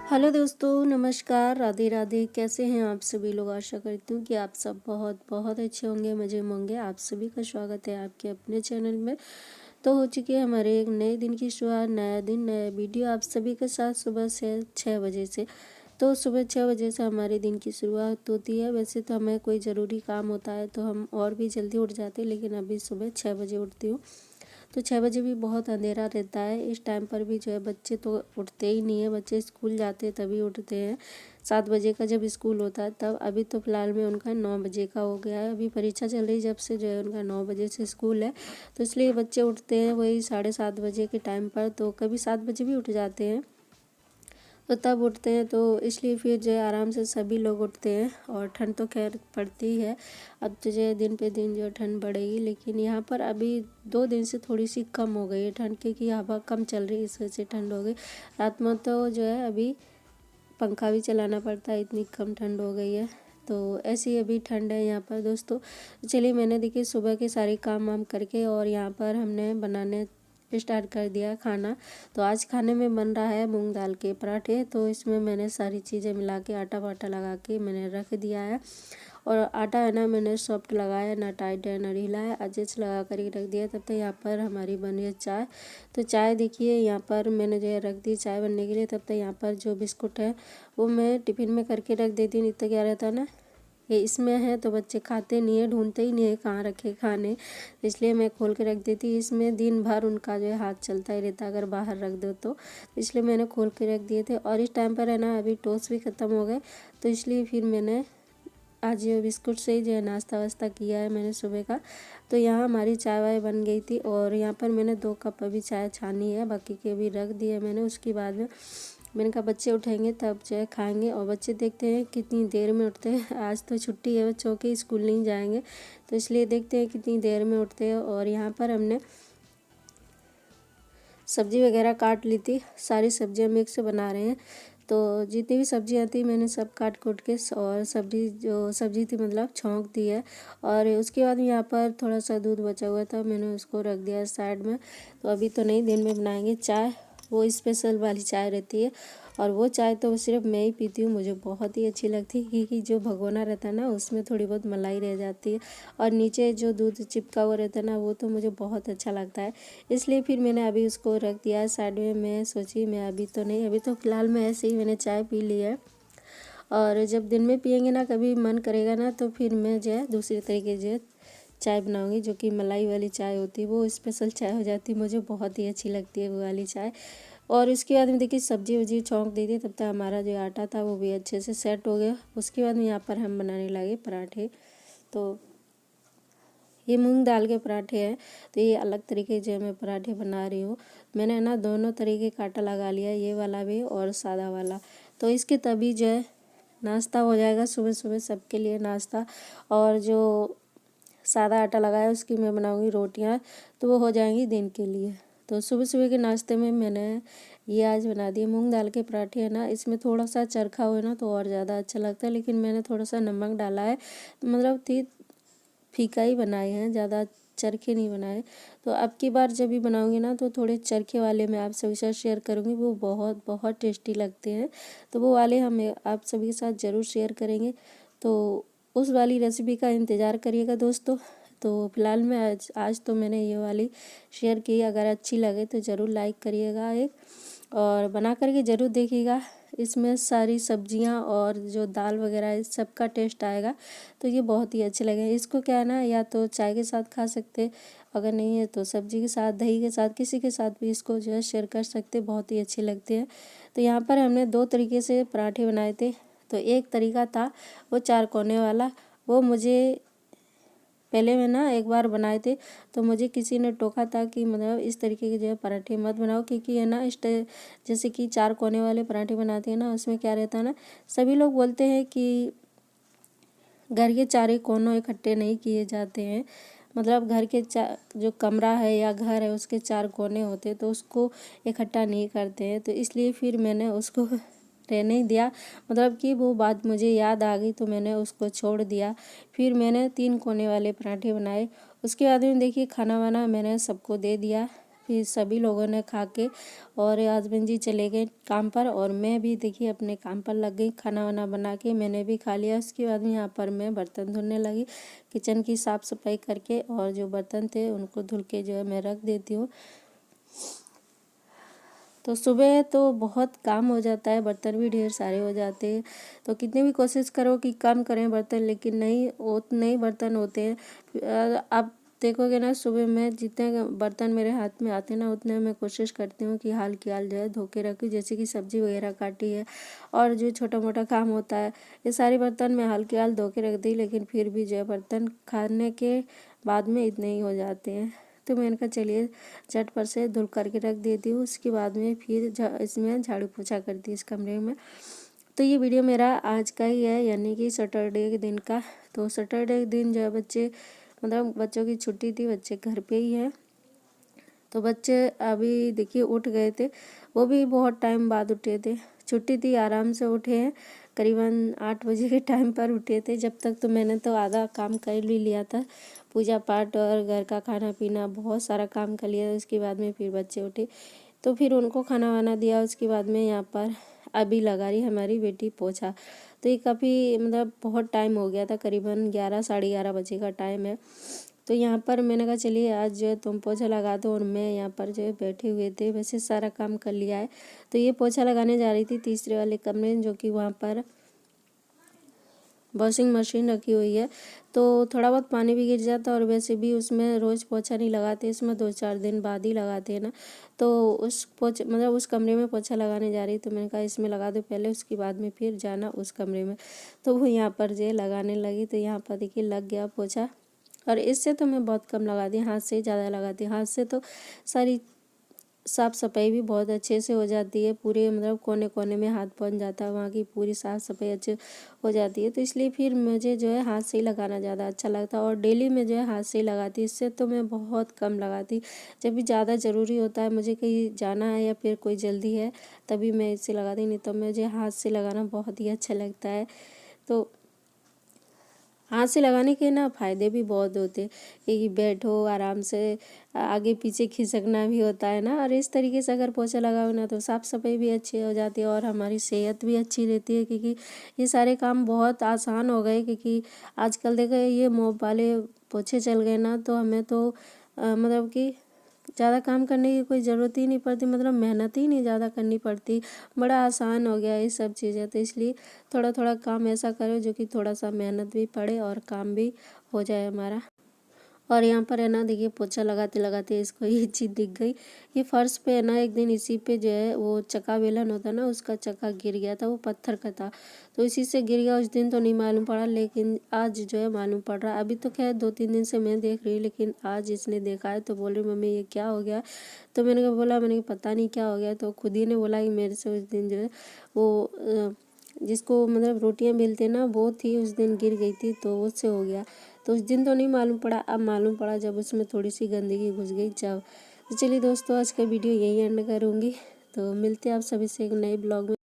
Hello दोस्तों, नमस्कार, राधे राधे। कैसे हैं आप सभी लोग? आशा करती हूँ कि आप सब बहुत बहुत अच्छे होंगे, मज़े में होंगे। आप सभी का स्वागत है आपके अपने चैनल में। तो हो चुकी है हमारे एक नए दिन की शुरुआत, नया दिन, नया वीडियो आप सभी के साथ सुबह से 6 बजे से। तो सुबह 6 बजे से हमारे दिन की शुरुआत होती है। वैसे तो हमें कोई ज़रूरी काम होता है तो हम और भी जल्दी उठ जाते हैं, लेकिन अभी सुबह 6 बजे उठती हूँ। तो 6 बजे भी बहुत अंधेरा रहता है। इस टाइम पर भी जो है बच्चे तो उठते ही नहीं है, बच्चे स्कूल जाते हैं तभी उठते हैं। 7 बजे का जब स्कूल होता है तब। अभी तो फ़िलहाल में उनका 9 बजे का हो गया है। अभी परीक्षा चल रही जब से जो है उनका 9 बजे से स्कूल है। तो इसलिए बच्चे उठते हैं वही 7:30 बजे के टाइम पर, तो कभी 7 बजे भी उठ जाते हैं। तो तब उठते हैं तो इसलिए फिर जो है आराम से सभी लोग उठते हैं। और ठंड तो खैर पड़ती ही है। अब तो जो है दिन पे दिन जो ठंड बढ़ेगी, लेकिन यहाँ पर अभी 2 दिन से थोड़ी सी कम हो गई है ठंड, क्योंकि हवा कम चल रही है, इस वजह से ठंड हो गई। रात में तो जो है अभी पंखा भी चलाना पड़ता है, इतनी कम ठंड हो गई है। तो ऐसी अभी ठंड है यहाँ पर दोस्तों। चलिए, मैंने देखिए सुबह के सारे काम वाम करके और यहाँ पर हमने बनाने स्टार्ट कर दिया खाना। तो आज खाने में बन रहा है मूंग दाल के पराठे। तो इसमें मैंने सारी चीज़ें मिला के आटा वाटा लगा के मैंने रख दिया है। और आटा है ना, मैंने सॉफ्ट लगाया, ना टाइट है ना ढीला है, अच्छे से लगा कर रख दिया। तब तक यहाँ पर हमारी बनी है चाय। तो चाय देखिए यहाँ पर मैंने जो है रख दी चाय बनने के लिए। तब तक यहाँ पर जो बिस्कुट है वो मैं टिफ़िन में करके रख देती हूँ। नहीं तो क्या रहता है ना, ये इसमें है तो बच्चे खाते नहीं है, ढूंढते ही नहीं है कहाँ रखे खाने। इसलिए मैं खोल के रख देती। इसमें दिन भर उनका जो है हाथ चलता ही रहता अगर बाहर रख दो तो। इसलिए मैंने खोल के रख दिए थे। और इस टाइम पर है ना अभी टोस्ट भी ख़त्म हो गए, तो इसलिए फिर मैंने आज ये बिस्कुट से ही जो है नाश्ता वास्ता किया है मैंने सुबह का। तो यहाँ हमारी चाय वाय बन गई थी और यहाँ पर मैंने 2 कप अभी चाय छानी है, बाकी के अभी रख दिए मैंने। उसके बाद में मैंने कहा बच्चे उठेंगे तब जो है खाएंगे। और बच्चे देखते हैं कितनी देर में उठते हैं। आज तो छुट्टी है बच्चों की, स्कूल नहीं जाएंगे, तो इसलिए देखते हैं कितनी देर में उठते हैं। और यहाँ पर हमने सब्ज़ी वगैरह काट ली थी, सारी सब्जियां मिक्स बना रहे हैं। तो जितनी भी सब्जियां थी मैंने सब काट कूट के और सब्जी थी मतलब छौंक दी है। और उसके बाद यहाँ पर थोड़ा सा दूध बचा हुआ था, मैंने उसको रख दिया साइड में। तो अभी तो नहीं, दिन में बनाएंगे चाय, वो स्पेशल वाली चाय रहती है। और वो चाय तो सिर्फ मैं ही पीती हूँ, मुझे बहुत ही अच्छी लगती है, क्योंकि जो भगोना रहता है ना उसमें थोड़ी बहुत मलाई रह जाती है और नीचे जो दूध चिपका हुआ रहता है ना वो तो मुझे बहुत अच्छा लगता है। इसलिए फिर मैंने अभी उसको रख दिया है साइड में। मैं सोची मैं अभी तो नहीं, अभी तो फ़िलहाल में ऐसे ही मैंने चाय पी ली है। और जब दिन में पियेंगे ना, कभी मन करेगा ना, तो फिर मैं जो है दूसरी तरीके से चाय बनाऊंगी, जो कि मलाई वाली चाय होती है, वो स्पेशल चाय हो जाती है, मुझे बहुत ही अच्छी लगती है वो वाली चाय। और इसके बाद में देखिए सब्जी वब्जी छौंक दी थी, तब तक हमारा जो आटा था वो भी अच्छे से सेट हो गया। उसके बाद में यहाँ पर हम बनाने लगे पराठे। तो ये मूंग दाल के पराठे हैं। तो ये अलग तरीके से मैं पराठे बना रही हूँ। मैंने ना दोनों तरीके का आटा लगा लिया, ये वाला भी और सादा वाला। तो इसके तभी जो है नाश्ता हो जाएगा सुबह सुबह सबके लिए नाश्ता। और जो सादा आटा लगाया उसकी मैं बनाऊंगी रोटियां, तो वो हो जाएंगी दिन के लिए। तो सुबह सुबह के नाश्ते में मैंने ये आज बना दिए मूंग दाल के पराठे है ना। इसमें थोड़ा सा चरखा हो ना तो और ज़्यादा अच्छा लगता है, लेकिन मैंने थोड़ा सा नमक डाला है, मतलब थी फीका ही बनाए हैं, ज़्यादा चरखे नहीं बनाए। तो अब की बार जब भी बनाऊंगी ना तो थोड़े चरखे वाले मैं आप सभी के साथ शेयर करूंगी, वो बहुत बहुत टेस्टी लगते हैं। तो वो वाले हम आप सभी के साथ ज़रूर शेयर करेंगे। तो उस वाली रेसिपी का इंतज़ार करिएगा दोस्तों। तो फिलहाल मैं आज तो मैंने ये वाली शेयर की, अगर अच्छी लगे तो ज़रूर लाइक करिएगा एक, और बना करके ज़रूर देखिएगा। इसमें सारी सब्जियां और जो दाल वगैरह है सबका टेस्ट आएगा, तो ये बहुत ही अच्छे लगे। इसको क्या है ना, या तो चाय के साथ खा सकते, अगर नहीं है तो सब्जी के साथ, दही के साथ, किसी के साथ भी इसको जो है शेयर कर सकते, बहुत ही अच्छे लगते हैं। तो यहाँ पर हमने 2 तरीके से पराठे बनाए थे। तो एक तरीका था वो 4 कोने वाला, वो मुझे पहले मैं ना एक बार बनाए थे, तो मुझे किसी ने टोका था कि मतलब इस तरीके के जो है पराठे मत बनाओ, क्योंकि है ना जैसे कि 4 कोने वाले पराठे बनाते हैं ना, उसमें क्या रहता है ना, सभी लोग बोलते हैं कि घर के 4 कोनों इकट्ठे नहीं किए जाते हैं, मतलब घर के जो कमरा है या घर है उसके 4 कोने होते हैं, तो उसको इकट्ठा नहीं करते हैं। तो इसलिए फिर मैंने उसको रहने ही दिया, मतलब कि वो बात मुझे याद आ गई तो मैंने उसको छोड़ दिया। फिर मैंने 3 कोने वाले पराठे बनाए। उसके बाद में देखिए खाना वाना मैंने सबको दे दिया। फिर सभी लोगों ने खा के और हस्बैंड जी चले गए काम पर और मैं भी देखिए अपने काम पर लग गई। खाना वाना बना के मैंने भी खा लिया। उसके बाद में यहाँ पर मैं बर्तन धुलने लगी, किचन की साफ़ सफाई करके, और जो बर्तन थे उनको धुल के जो है मैं रख देती हूँ। तो सुबह तो बहुत काम हो जाता है, बर्तन भी ढेर सारे हो जाते हैं। तो कितनी भी कोशिश करो कि कम करें बर्तन, लेकिन नहीं बर्तन होते हैं। आप देखोगे ना, सुबह में जितने बर्तन मेरे हाथ में आते हैं ना, उतने मैं कोशिश करती हूँ कि हाल की हाल जो है धो के रखूँ। जैसे कि सब्जी वगैरह काटी है और जो छोटा मोटा काम होता है, ये सारे बर्तन मैं हाल की हाल धो के रख दी, लेकिन फिर भी जो है बर्तन खाने के बाद में इतने ही हो जाते हैं। तो मैंने कहा चलिए झटपट से धुल करके रख देती हूँ। उसके बाद में फिर इसमें झाड़ू पोछा करती हूँ इस कमरे में। तो ये वीडियो मेरा आज का ही है, यानी कि सैटरडे के दिन का। तो सैटरडे के दिन जो है बच्चों की छुट्टी थी, बच्चे घर पे ही हैं। तो बच्चे अभी देखिए उठ गए थे, वो भी बहुत टाइम बाद उठे थे। छुट्टी थी, आराम से उठे हैं, करीबन 8 बजे के टाइम पर उठे थे। जब तक तो मैंने तो आधा काम कर भी लिया था, पूजा पाठ और घर का खाना पीना, बहुत सारा काम कर लिया। उसके बाद में फिर बच्चे उठे तो फिर उनको खाना वाना दिया। उसके बाद में यहाँ पर अभी लगा रही हमारी बेटी पोछा। तो ये काफ़ी बहुत टाइम हो गया था, करीबन 11 साढ़े 11 बजे का टाइम है। तो यहाँ पर मैंने कहा चलिए आज जो है तुम पोछा लगा दो, और मैं यहाँ पर जो है बैठे हुए थे। वैसे सारा काम कर लिया है। तो ये पोछा लगाने जा रही थी तीसरे वाले कमरे में, जो कि वहाँ पर वॉशिंग मशीन रखी हुई है। तो थोड़ा बहुत पानी भी गिर जाता, और वैसे भी उसमें रोज़ पोछा नहीं लगाते, इसमें 2-4 दिन बाद ही लगाते हैं ना। तो उस कमरे में पोछा लगाने जा रही, तो मैंने कहा इसमें लगा दो पहले, उसके बाद में फिर जाना उस कमरे में। तो वो यहाँ पर जो है लगाने लगी। तो यहाँ पर देखिए लग गया पोछा। और इससे तो मैं बहुत कम लगाती हूँ, हाथ से ही ज़्यादा लगाती हूँ। हाथ से तो सारी साफ़ सफाई भी बहुत अच्छे से हो जाती है, पूरे कोने कोने में हाथ पहुंच जाता है, वहाँ की पूरी साफ़ सफाई अच्छे हो जाती है। तो इसलिए फिर मुझे जो है हाथ से ही लगाना ज़्यादा अच्छा लगता है, और डेली में जो है हाथ से ही लगाती। इससे तो मैं बहुत कम लगाती। जब भी ज़्यादा ज़रूरी होता है, मुझे कहीं जाना है या फिर कोई जल्दी है, तभी मैं इससे लगाती, नहीं तो मुझे हाथ से लगाना बहुत ही अच्छा लगता है। तो हाथ से लगाने के ना फ़ायदे भी बहुत होते हैं कि बैठो आराम से, आगे पीछे खिसकना भी होता है ना। और इस तरीके से अगर पोछा लगाओ ना, तो साफ़ सफाई भी अच्छी हो जाती है और हमारी सेहत भी अच्छी रहती है, क्योंकि ये सारे काम बहुत आसान हो गए। क्योंकि आजकल देखो ये मोब वाले पोछे चल गए ना, तो हमें तो कि ज़्यादा काम करने की कोई ज़रूरत ही नहीं पड़ती, मेहनत ही नहीं ज़्यादा करनी पड़ती। बड़ा आसान हो गया ये सब चीज़ें। तो इसलिए थोड़ा थोड़ा काम ऐसा करो जो कि थोड़ा सा मेहनत भी पड़े और काम भी हो जाए हमारा। और यहाँ पर है ना देखिए पोछा लगाते लगाते इसको ये चीज़ दिख गई। ये फर्श पे है ना, एक दिन इसी पे जो है वो चक्का बेलन होता है ना, उसका चक्का गिर गया था, वो पत्थर का था। तो इसी से गिर गया। उस दिन तो नहीं मालूम पड़ा, लेकिन आज जो है मालूम पड़ रहा है। अभी तो खैर 2-3 दिन से मैं देख रही हूँ, लेकिन आज इसने देखा है। तो बोल रही मम्मी ये क्या हो गया। तो मैंने पता नहीं क्या हो गया। तो खुद ही ने बोला कि मेरे से उस दिन जो है वो जिसको रोटियां बेलते ना, वो थी, उस दिन गिर गई थी, तो उससे हो गया। तो उस दिन तो नहीं मालूम पड़ा, अब मालूम पड़ा जब उसमें थोड़ी सी गंदगी घुस गई जब। तो चलिए दोस्तों, आज का वीडियो यही एंड करूँगी। तो मिलते हैं आप सभी से एक नए ब्लॉग में।